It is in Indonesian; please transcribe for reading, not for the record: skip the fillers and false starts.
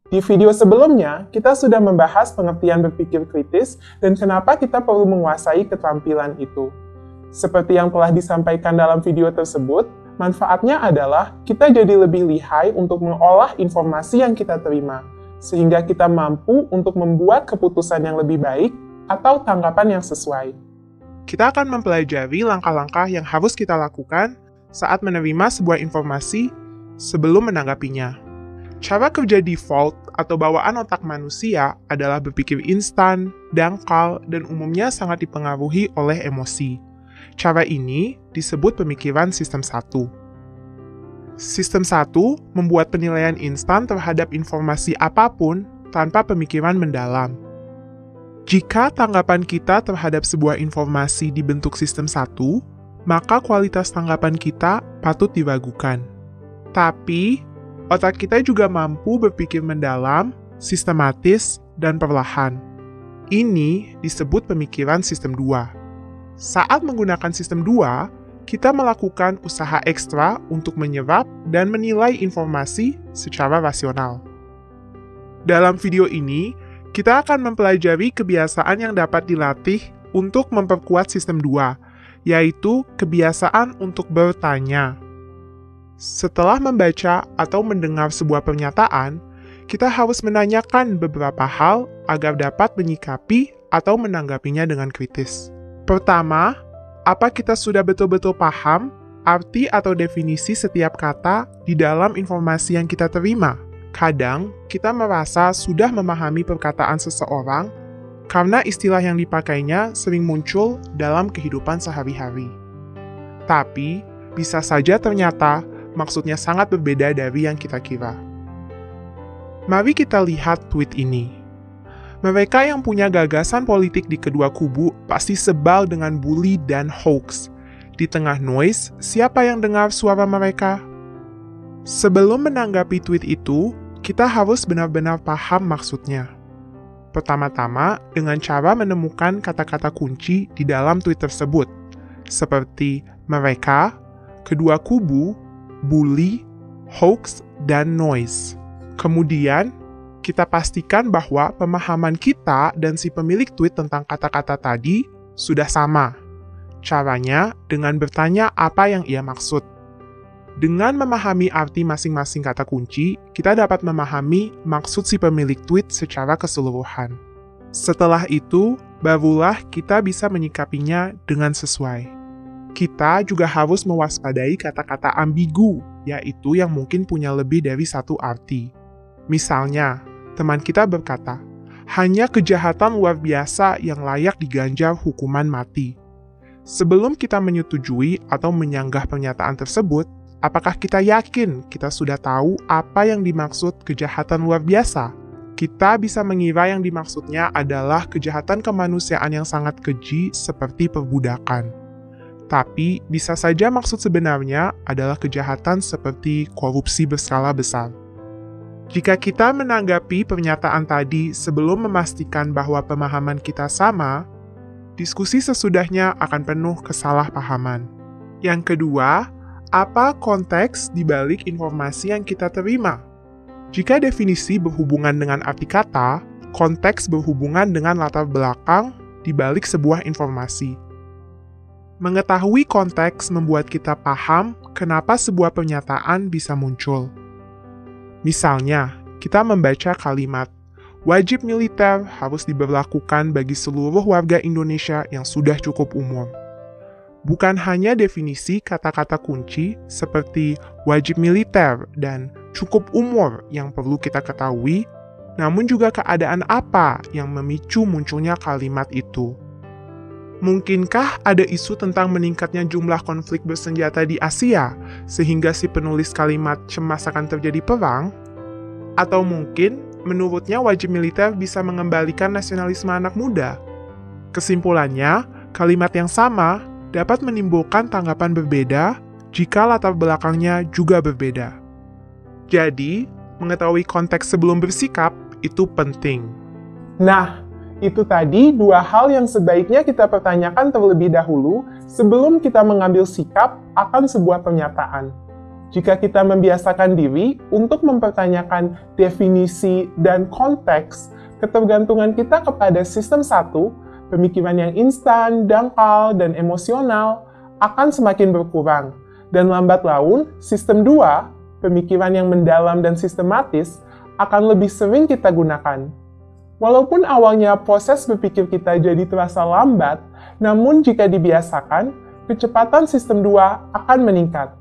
Di video sebelumnya, kita sudah membahas pengertian berpikir kritis dan kenapa kita perlu menguasai keterampilan itu. Seperti yang telah disampaikan dalam video tersebut, manfaatnya adalah kita jadi lebih lihai untuk mengolah informasi yang kita terima, sehingga kita mampu untuk membuat keputusan yang lebih baik atau tanggapan yang sesuai. Kita akan mempelajari langkah-langkah yang harus kita lakukan saat menerima sebuah informasi sebelum menanggapinya. Cara kerja default atau bawaan otak manusia adalah berpikir instan, dangkal, dan umumnya sangat dipengaruhi oleh emosi. Cara ini disebut pemikiran sistem 1. Sistem 1 membuat penilaian instan terhadap informasi apapun tanpa pemikiran mendalam. Jika tanggapan kita terhadap sebuah informasi dibentuk sistem 1, maka kualitas tanggapan kita patut diragukan. Tapi, otak kita juga mampu berpikir mendalam, sistematis, dan perlahan. Ini disebut pemikiran sistem 2. Saat menggunakan sistem 2, kita melakukan usaha ekstra untuk menyerap dan menilai informasi secara rasional. Dalam video ini, kita akan mempelajari kebiasaan yang dapat dilatih untuk memperkuat sistem 2, yaitu kebiasaan untuk bertanya. Setelah membaca atau mendengar sebuah pernyataan, kita harus menanyakan beberapa hal agar dapat menyikapi atau menanggapinya dengan kritis. Pertama, apa kita sudah betul-betul paham arti atau definisi setiap kata di dalam informasi yang kita terima? Kadang, kita merasa sudah memahami perkataan seseorang karena istilah yang dipakainya sering muncul dalam kehidupan sehari-hari. Tapi, bisa saja ternyata maksudnya sangat berbeda dari yang kita kira. Mari kita lihat tweet ini. Mereka yang punya gagasan politik di kedua kubu pasti sebal dengan bully dan hoax. Di tengah noise, siapa yang dengar suara mereka? Sebelum menanggapi tweet itu, kita harus benar-benar paham maksudnya. Pertama-tama, dengan cara menemukan kata-kata kunci di dalam tweet tersebut, seperti mereka, kedua kubu, bully, hoax, dan noise. Kemudian, kita pastikan bahwa pemahaman kita dan si pemilik tweet tentang kata-kata tadi sudah sama. Caranya dengan bertanya apa yang ia maksud. Dengan memahami arti masing-masing kata kunci, kita dapat memahami maksud si pemilik tweet secara keseluruhan. Setelah itu, barulah kita bisa menyikapinya dengan sesuai. Kita juga harus mewaspadai kata-kata ambigu, yaitu yang mungkin punya lebih dari satu arti. Misalnya, teman kita berkata, hanya kejahatan luar biasa yang layak diganjar hukuman mati. Sebelum kita menyetujui atau menyanggah pernyataan tersebut, apakah kita yakin kita sudah tahu apa yang dimaksud kejahatan luar biasa? Kita bisa mengira yang dimaksudnya adalah kejahatan kemanusiaan yang sangat keji seperti perbudakan. Tapi bisa saja maksud sebenarnya adalah kejahatan seperti korupsi berskala besar. Jika kita menanggapi pernyataan tadi sebelum memastikan bahwa pemahaman kita sama, diskusi sesudahnya akan penuh kesalahpahaman. Yang kedua, apa konteks di balik informasi yang kita terima? Jika definisi berhubungan dengan arti kata, konteks berhubungan dengan latar belakang di balik sebuah informasi. Mengetahui konteks membuat kita paham kenapa sebuah pernyataan bisa muncul. Misalnya, kita membaca kalimat, wajib militer harus diberlakukan bagi seluruh warga Indonesia yang sudah cukup umur. Bukan hanya definisi kata-kata kunci seperti wajib militer dan cukup umur yang perlu kita ketahui, namun juga keadaan apa yang memicu munculnya kalimat itu. Mungkinkah ada isu tentang meningkatnya jumlah konflik bersenjata di Asia, sehingga si penulis kalimat cemas akan terjadi perang? Atau mungkin, menurutnya wajib militer bisa mengembalikan nasionalisme anak muda? Kesimpulannya, kalimat yang sama dapat menimbulkan tanggapan berbeda jika latar belakangnya juga berbeda. Jadi, mengetahui konteks sebelum bersikap itu penting. Nah, itu tadi dua hal yang sebaiknya kita pertanyakan terlebih dahulu sebelum kita mengambil sikap akan sebuah pernyataan. Jika kita membiasakan diri untuk mempertanyakan definisi dan konteks, ketergantungan kita kepada sistem 1, pemikiran yang instan, dangkal, dan emosional, akan semakin berkurang. Dan lambat laun, sistem 2, pemikiran yang mendalam dan sistematis, akan lebih sering kita gunakan. Walaupun awalnya proses berpikir kita jadi terasa lambat, namun jika dibiasakan, kecepatan sistem 2 akan meningkat.